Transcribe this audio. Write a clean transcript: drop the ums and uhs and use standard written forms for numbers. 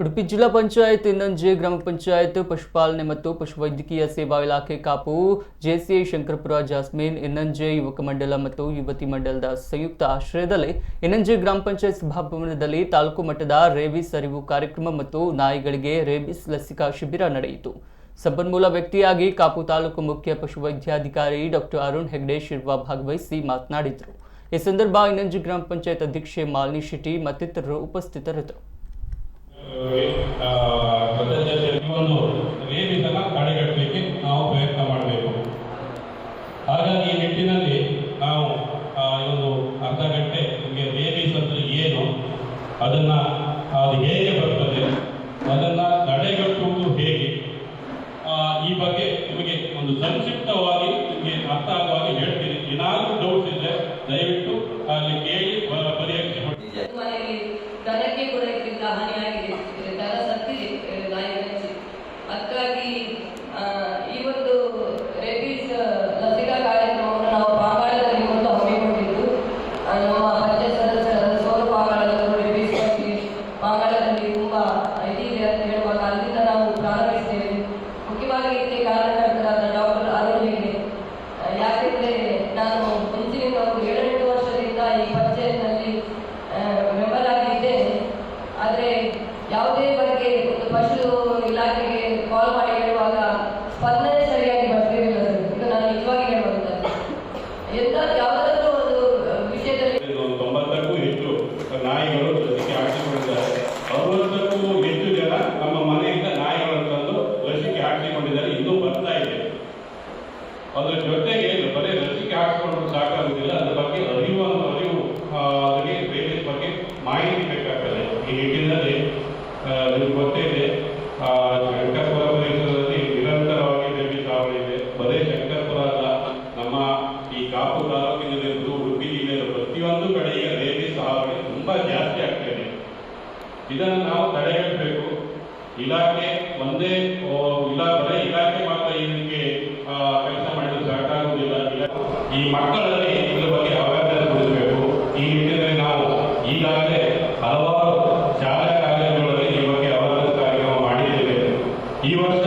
ಉಡುಪಿ ಜಿಲ್ಲಾ ಪಂಚಾಯತ್ ಇನ್ನಂಜೆ ಗ್ರಾಮ ಪಂಚಾಯತ್ ಪಶುಪಾಲನೆ ಮತ್ತು ಪಶುವೈದ್ಯಕೀಯ ಸೇವಾ ಇಲಾಖೆ ಕಾಪು ಜೆಸಿಐ ಶಂಕರಪುರ ಜಾಸ್ಮಿನ್ ಇನ್ನಂಜೆ ಯುವಕ ಮಂಡಲ ಮತ್ತು ಯುವತಿ ಮಂಡಲದ ಸಂಯುಕ್ತ ಆಶ್ರಯದಲ್ಲಿ ಇನ್ನಂಜೆ ಗ್ರಾಮ ಪಂಚಾಯತ್ ಸಭಾಭವನದಲ್ಲಿ ತಾಲೂಕು ಮಟ್ಟದ ರೇಬಿಸ್ ಅರಿವು ಕಾರ್ಯಕ್ರಮ ಮತ್ತು ನಾಯಿಗಳಿಗೆ ರೇಬಿಸ್ ಲಸಿಕಾ ಶಿಬಿರ ನಡೆಯಿತು. ಸಂಪನ್ಮೂಲ ವ್ಯಕ್ತಿಯಾಗಿ ಕಾಪು ತಾಲೂಕು ಮುಖ್ಯ ಪಶುವೈದ್ಯಾಧಿಕಾರಿ ಡಾಕ್ಟರ್ ಅರುಣ್ ಹೆಗ್ಡೆ ಶಿರ್ವಾ ಭಾಗವಹಿಸಿ ಮಾತನಾಡಿದರು. ಈ ಸಂದರ್ಭ ಇನ್ನಂಜೆ ಗ್ರಾಮ ಪಂಚಾಯತ್ ಅಧ್ಯಕ್ಷೆ ಮಾಲಿನಿ ಶೆಟ್ಟಿ ಮತ್ತಿತರರು ಉಪಸ್ಥಿತರಿದ್ದರು. ರೇಬಿಸನ್ನು ತಡೆಗಟ್ಟಲಿಕ್ಕೆ ನಾವು ಪ್ರಯತ್ನ ಮಾಡಬೇಕು. ಹಾಗಾಗಿ ಈ ನಿಟ್ಟಿನಲ್ಲಿ ನಾವು ಒಂದು ಅರ್ಧ ಗಂಟೆ ನಿಮಗೆ ರೇಬಿಸ್ ಅಂದರೆ ಏನು, ಅದು ಹೇಗೆ ಬರ್ತದೆ, ಅದನ್ನು ತಡೆಗಟ್ಟುವುದು ಹೇಗೆ, ಈ ಬಗ್ಗೆ ನಿಮಗೆ ಒಂದು ಸಂಕ್ಷಿಪ್ತವಾಗಿ ನಿಮಗೆ ಅರ್ಥ ಆಗುವಾಗಿ ಹೇಳ್ತೀನಿ. ಏನಾದರೂ ಡೌಟ್ಸ್ ಇದ್ದರೆ ದಯವಿಟ್ಟು ಅಲ್ಲಿ ಕೇಳಿ ಪರಿಹರಿಸಿ. ದನಕ್ಕೆ ಕೂಡ ಇದರಿಂದ ಹಾನಿಯಾಗಿದೆ, ದನ ಸತ್ತಿದೆ ನಾಯಿಗಳಿಗೆ. ಅದಕ್ಕಾಗಿ ಈ ಒಂದು ರೇಬಿಸ್ ಲಸಿಕಾ ಕಾರ್ಯಕ್ರಮವನ್ನು ನಾವು ಪಾಂಗಾಳದಲ್ಲಿ ಒಂದು ಹಮ್ಮಿಕೊಂಡಿದ್ದು, ನಮ್ಮ ಪಂಚಾಯತ್ ಸದಸ್ಯರ ಸೋಲು ಪಾಂಗಾಳದವರು ರೇಬಿಸ್ ಬಗ್ಗೆ ಪಾಂಗಾಳದಲ್ಲಿ ತುಂಬ ಇದಿದೆ ಅಂತ ಹೇಳುವಾಗ ಅಲ್ಲಿಂದ ನಾವು ಪ್ರಾರಂಭಿಸ್ತೇವೆ. ಮುಖ್ಯವಾಗಿ ಇದಕ್ಕೆ ಕಾರಣಕರ್ತರಾದ ಡಾಕ್ಟರ್ ಅರುಣ್ ಹೆಗ್ಡೆ. ಯಾಕೆಂದರೆ ನಾನು ಮುಂಚಿನ ಒಂದು 7-8 ವರ್ಷದಿಂದ ಈ ಪಂಚಾಯತ್ನಲ್ಲಿ ಮೆಂಬರ್ ಆಗಿದ್ದೇನೆ. ಆದರೆ ಯಾವುದೇ ಬಗ್ಗೆ ಒಂದು ಪಶು ಇಲಾಖೆಗೆ ಕಾಲ್ ಮಾಡಿ ಹೇಳುವಾಗ ಸ್ಪಂದನೆ ಸರಿಯಾಗಿ ಬರ್ತಿರಲಿಲ್ಲ ಸರ್. ಇದು ನಾನು ನಿಜವಾಗಿ ಹೇಳುವಂಥದ್ದು. ಯಾವುದಾದ್ರೂ ಒಂದು ವಿಷಯದಲ್ಲಿ 90ಕ್ಕೂ ಹೆಚ್ಚು ನಾಯಿಗಳು ಲಸಿಕೆ ಹಾಕಿಕೊಂಡಿದ್ದಾರೆ. 60ಕ್ಕೂ ಹೆಚ್ಚು ಜನ ನಮ್ಮ ಮನೆಯಿಂದ ನಾಯಿಗಳನ್ನು ತಂದು ಲಸಿಕೆ ಹಾಕಿಕೊಂಡಿದ್ದಾರೆ. ಇನ್ನೂ ಬರ್ತಾ ಇದೆ. ಅದರ ಜೊತೆಗೆ ಬರೀ ಲಸಿಕೆ ಹಾಕಿಕೊಂಡು ಸಾಕಾಗುವುದಿಲ್ಲ, ಅದರ ಬಗ್ಗೆ ಅರಿವು ಅವರಿಗೆ ರೇಬಿಸ್ ಬಗ್ಗೆ ಮಾಹಿತಿ ಬೇಕಾಗ್ತದೆ. ಈ ನಿಟ್ಟಿನಲ್ಲಿ ನಿಮ್ಗೆ ಗೊತ್ತಿದೆ, ಶಂಕರಪುರ ಪ್ರದೇಶದಲ್ಲಿ ನಿರಂತರವಾಗಿ ರೇಬಿಸ್ ಹಾವಳಿದೆ. ಬರೀ ಶಂಕರಪುರ ಅಲ್ಲ, ನಮ್ಮ ಈ ಕಾಪು ತಾಲೂಕಿನಲ್ಲಿರುವುದು ಉಡುಪಿ ಜಿಲ್ಲೆಯ ಪ್ರತಿಯೊಂದು ಕಡೆ ಈಗ ರೇಬಿಸ್ ಹಾವಳಿ ತುಂಬ ಜಾಸ್ತಿ ಆಗ್ತಾ ಇದೆ. ಇದನ್ನು ನಾವು ತಡೆಗಟ್ಟಬೇಕು. ಇಲಾಖೆ ಒಂದೇ ಬರೀ ಇಲಾಖೆ ಮಾತ್ರ ಇದಕ್ಕೆ ಕೆಲಸ ಮಾಡಿದ್ರೆ ಸಾಕಾಗುವುದಿಲ್ಲ. ಈ ಮಕ್ಕಳಲ್ಲಿ ಇದರ ಬಗ್ಗೆ ಅವೇರ್ನೆಸ್ ಮೂಡಿಸಬೇಕು. ಈ ನಿಟ್ಟಿನಲ್ಲಿ ನಾವು ಈಗಾಗಲೇ ಹಲವಾರು ಶಾಲಾ ಕಾಲೇಜುಗಳಲ್ಲಿ ಈ ಬಗ್ಗೆ ಅವೇರ್ನೆಸ್ ಕಾರ್ಯಕ್ರಮ ಮಾಡಿದ್ದೇವೆ. ಈ ವರ್ಷ